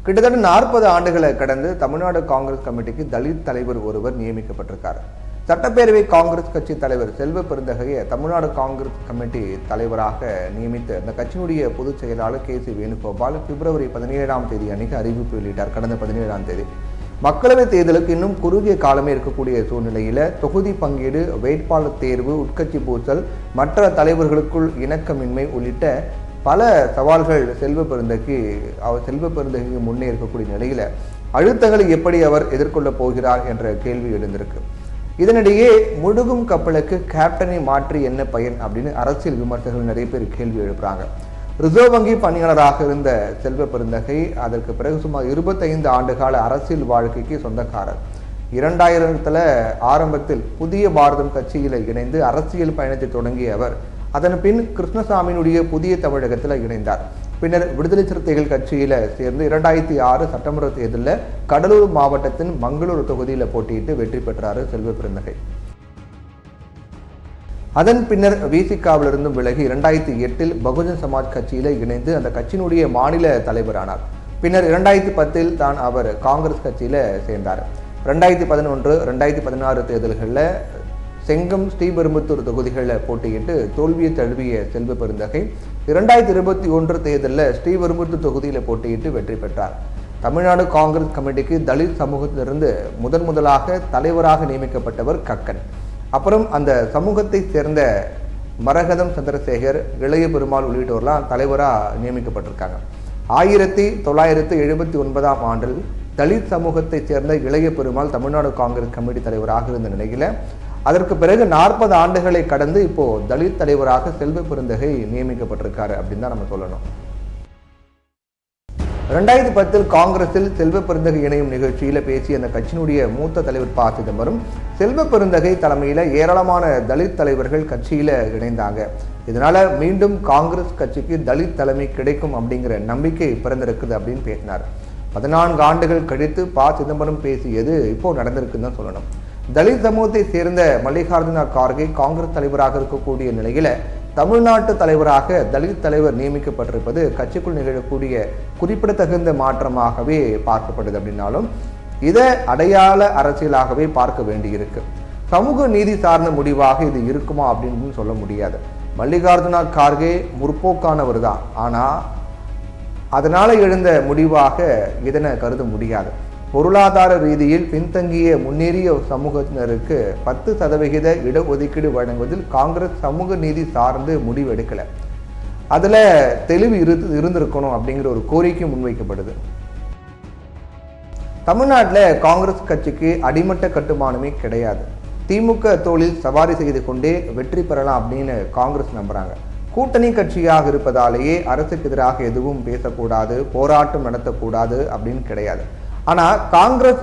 கிட்டத்தட்ட 40 ஆண்டுகளை கடந்து தமிழ்நாடு காங்கிரஸ் கமிட்டிக்கு தலித் தலைவர் ஒருவர் நியமிக்கப்பட்டிருக்கார். சட்டப்பேரவை காங்கிரஸ் கட்சி தலைவர் செல்வ பெருந்தகையை தமிழ்நாடு காங்கிரஸ் கமிட்டி தலைவராக நியமித்து அந்த கட்சியினுடைய பொதுச் செயலாளர் KC வேணுகோபால் பிப்ரவரி 17ஆம் தேதி அன்னைக்கு அறிவிப்பு வெளியிட்டார். கடந்த 17ஆம் தேதி மக்களவை தேர்தலுக்கு இன்னும் குறுகிய காலமே இருக்கக்கூடிய சூழ்நிலையில தொகுதி பங்கீடு, வேட்பாளர் தேர்வு, உட்கட்சி பூசல், மற்ற தலைவர்களுக்குள் இணக்கமின்மை உள்ளிட்ட பல சவால்கள் செல்வ பெருந்தகைக்கு முன்னே இருக்கக்கூடிய நிலையில அழுத்தங்களை எப்படி அவர் எதிர்கொள்ள போகிறார் என்ற கேள்வி எழுந்திருக்கு. இதனிடையே முழுகும் கப்பலுக்கு கேப்டனை மாற்றி என்ன பயன் அப்படின்னு அரசியல் விமர்சகர்கள் நிறைய பேர் கேள்வி எழுப்புறாங்க. ரிசர்வ் வங்கி பணியாளராக இருந்த செல்வ பெருந்தகை அதற்கு பிறகு சுமார் 25 ஆண்டுகால அரசியல் வாழ்க்கைக்கு சொந்தக்காரர். 2000 ஆரம்பத்தில் புதிய பாரதம் கட்சியில் இணைந்து அரசியல் பயணத்தை தொடங்கிய அவர் அதன் பின் கிருஷ்ணசாமியினுடைய புதிய தமிழகத்தில் இணைந்தார். பின்னர் விடுதலை சிறுத்தைகள் கட்சியில சேர்ந்து 2006 சட்டமன்ற தேர்தலில் கடலூர் மாவட்டத்தின் மங்களூர் தொகுதியில் போட்டியிட்டு வெற்றி பெற்றார் செல்வ பெருந்தகை. அதன் பின்னர் விசிகாவிலிருந்தும் விலகி 2008 பகுஜன் சமாஜ் கட்சியில இணைந்து அந்த கட்சியினுடைய மாநில தலைவரானார். பின்னர் 2010 தான் அவர் காங்கிரஸ் கட்சியில சேர்ந்தார். 2011, 2016 தேர்தல்களில் செங்கம், ஸ்ரீபெரும்புத்தூர் தொகுதிகளில் போட்டியிட்டு தோல்வியை தழுவிய செல்வ பெருந்தகை 2021 தேர்தலில் ஸ்ரீபெரும்புத்தூர் தொகுதியில் போட்டியிட்டு வெற்றி பெற்றார். தமிழ்நாடு காங்கிரஸ் கமிட்டிக்கு தலித் சமூகத்திலிருந்து முதலாக தலைவராக நியமிக்கப்பட்டவர் கக்கன். அப்புறம் அந்த சமூகத்தை சேர்ந்த மரகதம் சந்திரசேகர், இளைய பெருமாள் உள்ளிட்டோர்லாம் தலைவராக நியமிக்கப்பட்டிருக்காங்க. 1979ஆம் ஆண்டில் தலித் சமூகத்தை சேர்ந்த இளைய பெருமாள் தமிழ்நாடு காங்கிரஸ் கமிட்டி தலைவராக இருந்த நிலையில அதற்கு பிறகு 40 ஆண்டுகளை கடந்து இப்போ தலித் தலைவராக செல்வ பெருந்தகை நியமிக்கப்பட்டிருக்காரு அப்படின்னு தான் நம்ம சொல்லணும். 2010 காங்கிரஸில் செல்வ பெருந்தகை இணையும் நிகழ்ச்சியில பேசிய அந்த கட்சியினுடைய மூத்த தலைவர் ப. சிதம்பரம் செல்வ பெருந்தகை தலைமையில ஏராளமான தலித் தலைவர்கள் கட்சியில இணைந்தாங்க. இதனால மீண்டும் காங்கிரஸ் கட்சிக்கு தலித் தலைமை கிடைக்கும் அப்படிங்கிற நம்பிக்கை பிறந்திருக்குது அப்படின்னு பேசினார். 14 ஆண்டுகள் கழித்து ப. சிதம்பரம் பேசியது இப்போ நடந்திருக்குன்னு தான் சொல்லணும். தலித் சமூகத்தை சேர்ந்த மல்லிகார்ஜுன கார்கே காங்கிரஸ் தலைவராக இருக்கக்கூடிய நிலையில தமிழ்நாட்டு தலைவராக தலித் தலைவர் நியமிக்கப்பட்டிருப்பது கட்சிக்குள் நிகழக்கூடிய குறிப்பிடத்தகுந்த மாற்றமாகவே பார்க்கப்படுது. அப்படின்னாலும் இதை அடையாள அரசியலாகவே பார்க்க வேண்டியிருக்கு. சமூக நீதி சார்ந்த முடிவாக இது இருக்குமா அப்படின்னு சொல்ல முடியாது. மல்லிகார்ஜுன கார்கே முற்போக்கானவர் தான், ஆனா அதனால எழுந்த முடிவாக இதனை கருத முடியாது. பொருளாதார ரீதியில் பின்தங்கிய முன்னேறிய சமூகத்தினருக்கு 10% இடஒதுக்கீடு வழங்குவதில் காங்கிரஸ் சமூக நீதி சார்ந்து முடிவு எடுக்கல. அதுல தெளிவு இருந்திருக்கணும் அப்படிங்கிற ஒரு கோரிக்கை முன்வைக்கப்படுது. தமிழ்நாட்டில் காங்கிரஸ் கட்சிக்கு அடிமட்ட கட்டுமானமே கிடையாது. திமுக தோளில் சவாரி செய்து கொண்டே வெற்றி பெறலாம் அப்படின்னு காங்கிரஸ் நம்புறாங்க. கூட்டணி கட்சியாக இருப்பதாலேயே அரசுக்கு எதிராக எதுவும் பேசக்கூடாது, போராட்டம் நடத்தக்கூடாது அப்படின்னு கிடையாது. ஆனா காங்கிரஸ்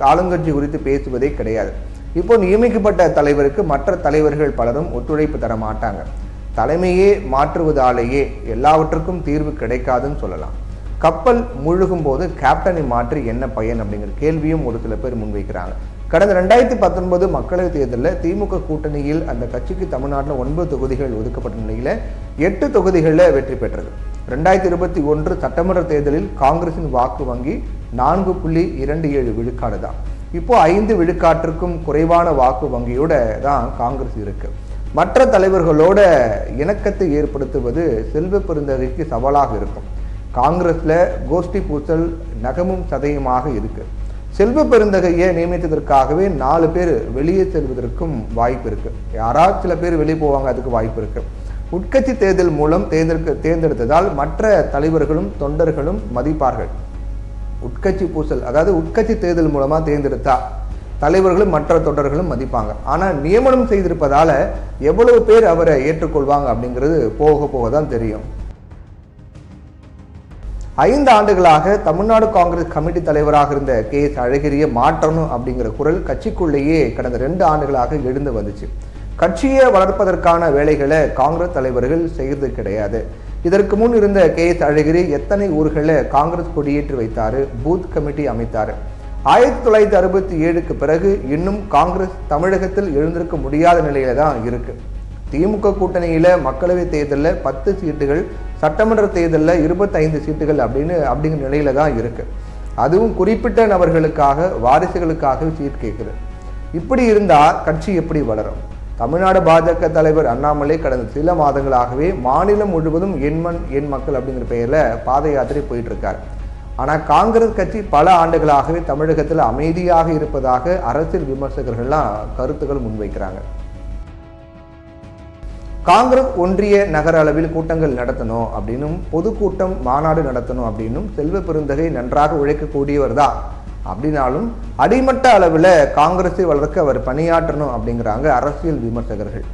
ஆளுங்கட்சி குறித்து பேசுவதே கிடையாது. இப்போ நியமிக்கப்பட்ட தலைவருக்கு மற்ற தலைவர்கள் பலரும் ஒத்துழைப்பு தர மாட்டாங்க. தலைமையே மாற்றுவதாலேயே எல்லாவற்றுக்கும் தீர்வு கிடைக்காதுன்னு சொல்லலாம். கப்பல் முழுகும் போது கேப்டனை மாற்றி என்ன பயன் அப்படிங்கிற கேள்வியும் ஒரு சில பேர் முன்வைக்கிறாங்க. கடந்த 2019 மக்களவை தேர்தலில் திமுக கூட்டணியில் அந்த கட்சிக்கு தமிழ்நாட்டில் 9 தொகுதிகள் ஒதுக்கப்பட்ட நிலையில 8 தொகுதிகளில் வெற்றி பெற்றது. 2021 சட்டமன்ற தேர்தலில் காங்கிரசின் வாக்கு வங்கி 4.27 விழுக்காடு தான். இப்போ 5 விழுக்காட்டிற்கும் குறைவான வாக்கு வங்கியோட தான் காங்கிரஸ் இருக்கு. மற்ற தலைவர்களோட இணக்கத்தை ஏற்படுத்துவது செல்வ பெருந்தகைக்கு சவாலாக இருக்கும். காங்கிரஸ்ல கோஷ்டி பூசல் நகமும் சதையுமாக இருக்கு. செல்வ பெருந்தகையை நியமித்ததற்காகவே 4 பேர் வெளியே செல்வதற்கும் வாய்ப்பு இருக்கு. யாராவது சில பேர் வெளியே போவாங்க, அதுக்கு வாய்ப்பு இருக்கு. உட்கட்சி தேர்தல் மூலம் தேர்ந்தெடுத்ததால் மற்ற தலைவர்களும் தொண்டர்களும் மதிப்பார்கள். உட்கட்சி பூசல், அதாவது உட்கட்சி தேர்தல் மூலமா தேர்ந்தெடுத்தா தலைவர்களும் மற்ற தொண்டர்களும் மதிப்பாங்க. ஆனா நியமனம் செய்திருப்பதால எவ்வளவு பேர் அவரை ஏற்றுக்கொள்வாங்க அப்படிங்கிறது போக போக தான் தெரியும். 5 ஆண்டுகளாக தமிழ்நாடு காங்கிரஸ் கமிட்டி தலைவராக இருந்த KS அழகிரியை மாற்றணும் அப்படிங்கிற குரல் கட்சிக்குள்ளேயே கடந்த 2 ஆண்டுகளாக எழுந்து வந்துச்சு. கட்சியை வளர்ப்பதற்கான வேலைகளை காங்கிரஸ் தலைவர்கள் செய்வது கிடையாது. இதற்கு முன் இருந்த KS அழகிரி எத்தனை ஊர்களில் காங்கிரஸ் கொடியேற்றி வைத்தாரு, பூத் கமிட்டி அமைத்தாரு. 1967க்கு பிறகு இன்னும் காங்கிரஸ் தமிழகத்தில் எழுந்திருக்க முடியாத நிலையில தான் இருக்கு. திமுக கூட்டணியில மக்களவை தேர்தலில் 10 சீட்டுகள், சட்டமன்ற தேர்தலில் 25 சீட்டுகள் அப்படிங்கிற நிலையில தான் இருக்கு. அதுவும் குறிப்பிட்ட நபர்களுக்காக, வாரிசுகளுக்காக சீட் கேட்குது. இப்படி இருந்தா கட்சி எப்படி வளரும்? தமிழ்நாடு பாஜக தலைவர் அண்ணாமலை கடந்த சில மாதங்களாகவே மாநிலம் முழுவதும் என் மண் என் மக்கள் அப்படிங்கிற பெயர்ல பாத யாத்திரை போயிட்டு இருக்காரு. ஆனால் காங்கிரஸ் கட்சி பல ஆண்டுகளாகவே தமிழகத்தில் அமைதியாக இருப்பதாக அரசியல் விமர்சகர்கள்லாம் கருத்துக்கள் முன்வைக்கிறாங்க. காங்கிரஸ் ஒன்றிய நகர அளவில் கூட்டங்கள் நடத்தணும் அப்படின்னும், பொதுக்கூட்டம் மாநாடு நடத்தணும் அப்படின்னும் செல்வ பெருந்தகை நன்றாக உழைக்கக்கூடியவர் தான். அப்படின்னாலும் அடிமட்ட அளவில் காங்கிரஸை வளர்க்க அவர் பணியாற்றணும் அப்படிங்கிறாங்க அரசியல் விமர்சகர்கள்.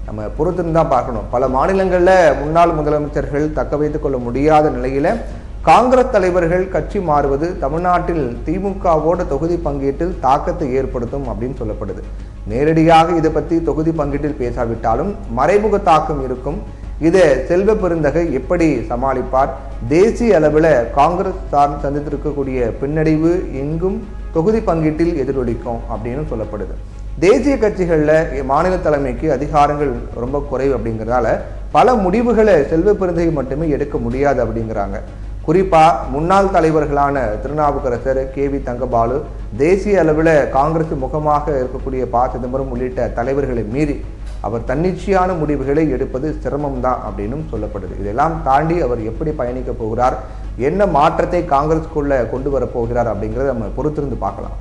நம்ம பொறுத்துன்னு தான் பார்க்கணும். பல மாநிலங்களில் முன்னாள் முதலமைச்சர்கள் தக்க வைத்துக் கொள்ள முடியாத நிலையில காங்கிரஸ் தலைவர்கள் கட்சி மாறுவது தமிழ்நாட்டில் திமுகவோட தொகுதி பங்கீட்டில் தாக்கத்தை ஏற்படுத்தும் அப்படின்னு சொல்லப்படுது. நேரடியாக இதை பற்றி தொகுதி பங்கீட்டில் பேசாவிட்டாலும் மறைமுக தாக்கம் இருக்கும். இதை செல்வ பெருந்தகை எப்படி சமாளிப்பார்? தேசிய அளவில் காங்கிரஸ் சந்தித்திருக்கக்கூடிய பின்னடைவு எங்கும் தொகுதி பங்கீட்டில் எதிரொலிக்கும் அப்படின்னு சொல்லப்படுது. தேசிய கட்சிகளில் மாநில தலைமைக்கு அதிகாரங்கள் ரொம்ப குறைவு அப்படிங்கிறதால பல முடிவுகளை செல்வ பெருந்தகை மட்டுமே எடுக்க முடியாது அப்படிங்கிறாங்க. குறிப்பாக முன்னாள் தலைவர்களான திருநாவுக்கரசர், KV தங்கபாலு, தேசிய அளவில் காங்கிரஸ் முகமாக இருக்கக்கூடிய ப. சிதம்பரம் உள்ளிட்ட தலைவர்களை மீறி அவர் தன்னிச்சையான முடிவுகளை எடுப்பது சிரமம்தான் அப்படின்னும் சொல்லப்படுது. இதெல்லாம் தாண்டி அவர் எப்படி பயணிக்க போகிறார், என்ன மாற்றத்தை காங்கிரஸ்குள்ள கொண்டு வரப்போகிறார் அப்படிங்கிறத நம்ம பொறுத்திருந்து பார்க்கலாம்.